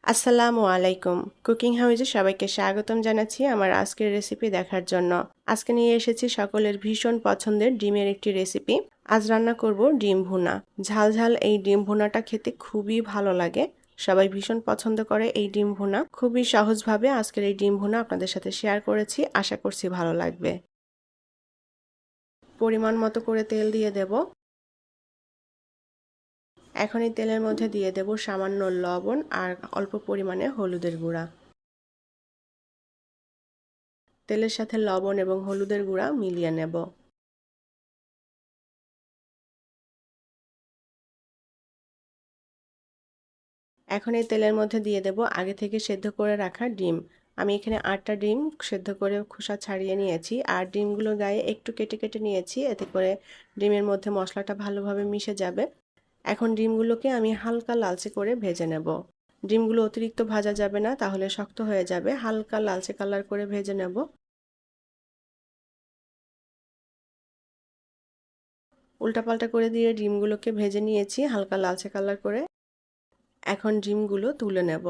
আসসালামু আলাইকুম। কুকিং হাউজে সবাইকে স্বাগতম জানাচ্ছি আমার আজকের রেসিপি দেখার জন্য। আজকে নিয়ে এসেছি সকলের ভীষণ পছন্দের ডিমের একটি রেসিপি। আজ রান্না করব ডিম ভুনা। ঝাল ঝাল এই ডিম ভুনাটা খেতে খুবই ভালো লাগে। সবাই ভীষণ পছন্দ করে এই ডিম ভুনা। খুবই সহজভাবে আজকের এই ডিম ভুনা আপনাদের সাথে শেয়ার করেছি। আশা করছি ভালো লাগবে। পরিমাণ মতো করে তেল দিয়ে দেব। এখন এই তেলের মধ্যে দিয়ে দেব সামান্য লবণ আর অল্প পরিমাণে হলুদের গুঁড়া। তেলের সাথে লবণ এবং হলুদের গুঁড়া মিলিয়ে নেব। এখন এই তেলের মধ্যে দিয়ে দেব আগে থেকে সেদ্ধ করে রাখা ডিম। আমি এখানে 8টা ডিম সেদ্ধ করে খোসা ছাড়িয়ে নিয়েছি আর ডিমগুলো গায়ে একটু কেটে কেটে নিয়েছি, এতে করে ডিমের মধ্যে মশলাটা ভালোভাবে মিশে যাবে। এখন ডিমগুলোকে আমি হালকা লালচে করে ভেজে নেব। ডিমগুলো অতিরিক্ত ভাজা যাবে না, তাহলে শক্ত হয়ে যাবে। হালকা লালচে কালার করে ভেজে নেব। উল্টাপাল্টা করে দিয়ে ডিমগুলোকে ভেজে নিয়েছি হালকা লালচে কালার করে। এখন ডিমগুলো তুলে নেব।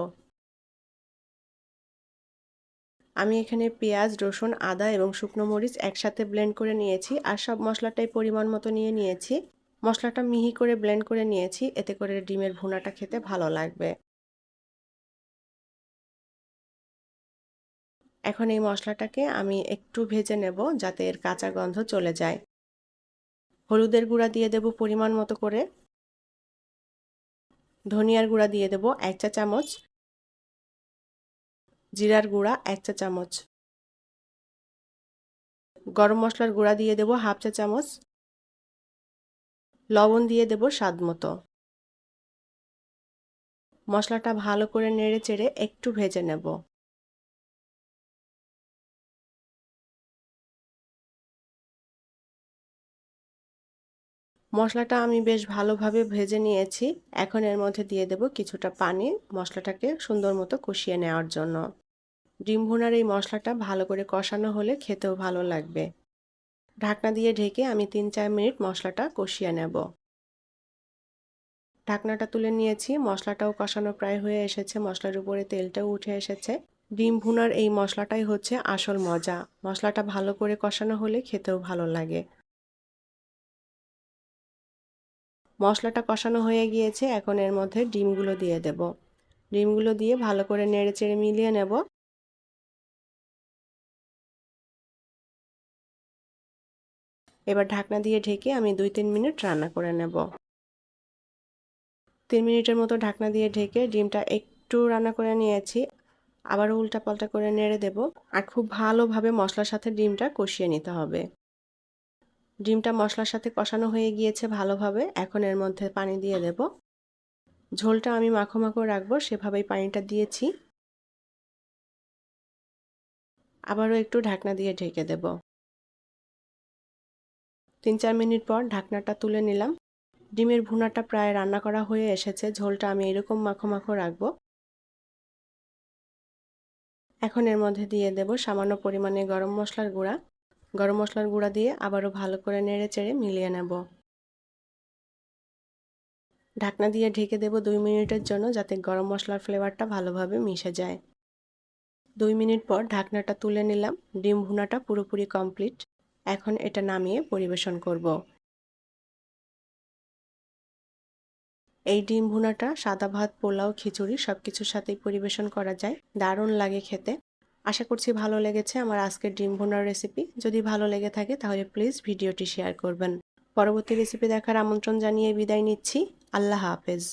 আমি এখানে পেঁয়াজ, রসুন, আদা এবং শুকনো মরিচ একসাথে ব্লেন্ড করে নিয়েছি আর সব মশলাটাই পরিমাণ মতো নিয়ে নিয়েছি। মশলাটা মিহি করে ব্লেন্ড করে নিয়েছি, এতে করে ডিমের ভুনাটা খেতে ভালো লাগবে। এখন এই মশলাটাকে আমি একটু ভেজে নেব যাতে এর কাঁচা গন্ধ চলে যায়। হলুদের গুঁড়া দিয়ে দেব পরিমাণ মতো করে। ধনিয়ার গুঁড়া দিয়ে দেব 1 চা চামচ। জিরার গুঁড়া 1 চা চামচ। গরম মশলার গুঁড়া দিয়ে দেব 1/2 চা চামচ। লবণ দিয়ে দেব স্বাদ মতো। মশলাটা ভালো করে নেড়ে চেড়ে একটু ভেজে নেব। মশলাটা আমি বেশ ভালোভাবে ভেজে নিয়েছি। এখন এর মধ্যে দিয়ে দেব কিছুটা পানি, মশলাটাকে সুন্দর মতো কষিয়ে নেওয়ার জন্য। ডিম ভুনার এই মশলাটা ভালো করে কষানো হলে খেতেও ভালো লাগবে। ঢাকনা দিয়ে ঢেকে আমি 3-4 মিনিট মশলাটা কষিয়ে নেব। ঢাকনাটা তুলে নিয়েছি, মশলাটাও কষানো প্রায় হয়ে এসেছে, মশলার উপরে তেলটাও উঠে এসেছে। ডিম ভুনার এই মশলাটাই হচ্ছে আসল মজা। মশলাটা ভালো করে কষানো হলে খেতেও ভালো লাগে। মশলাটা কষানো হয়ে গিয়েছে, এখন এর মধ্যে ডিমগুলো দিয়ে দেব। ডিমগুলো দিয়ে ভালো করে নেড়েচেড়ে মিলিয়ে নেব। এবার ঢাকনা দিয়ে ঢেকে আমি 2-3 মিনিট রান্না করে নেব। 3 মিনিটের মতো ঢাকনা দিয়ে ঢেকে ডিমটা একটু রান্না করে নিয়েছি। আবারও উল্টাপাল্টা করে নেড়ে দেব। আর খুব ভালোভাবে মশলার সাথে ডিমটা কষিয়ে নিতে হবে। ডিমটা মশলার সাথে কষানো হয়ে গিয়েছে ভালোভাবে, এখন এর মধ্যে পানি দিয়ে দেব। ঝোলটা আমি মাখো মাখো রাখবো, সেভাবেই পানিটা দিয়েছি। আবারও একটু ঢাকনা দিয়ে ঢেকে দেব। 3-4 মিনিট পর ঢাকনাটা তুলে নিলাম। ডিমের ভুনাটা প্রায় রান্না করা হয়ে এসেছে, ঝোলটা আমি এরকম মাখো মাখো রাখবো। এখন এর মধ্যে দিয়ে দেব সামান্য পরিমাণে গরম মশলার গুঁড়া। গরম মশলার গুঁড়া দিয়ে আবারও ভালো করে নেড়ে চেড়ে মিলিয়ে নেব। ঢাকনা দিয়ে ঢেকে দেব 2 মিনিটের জন্য, যাতে গরম মশলার ফ্লেভারটা ভালোভাবে মিশে যায়। 2 মিনিট পর ঢাকনাটা তুলে নিলাম। ডিম ভুনাটা পুরোপুরি কমপ্লিট। এখন এটা নামিয়ে পরিবেশন করব। এই ডিম ভুনাটা সাদা ভাত, পোলাও, খিচুড়ি সবকিছুর সাথেই পরিবেশন করা যায়। দারুণ লাগে খেতে। আশা করছি ভালো লেগেছে আমার আজকের ডিম ভুনার রেসিপি। যদি ভালো লেগে থাকে তাহলে প্লিজ ভিডিওটি শেয়ার করবেন। পরবর্তী রেসিপি দেখার আমন্ত্রণ জানিয়ে বিদায় নিচ্ছি। আল্লাহ হাফেজ।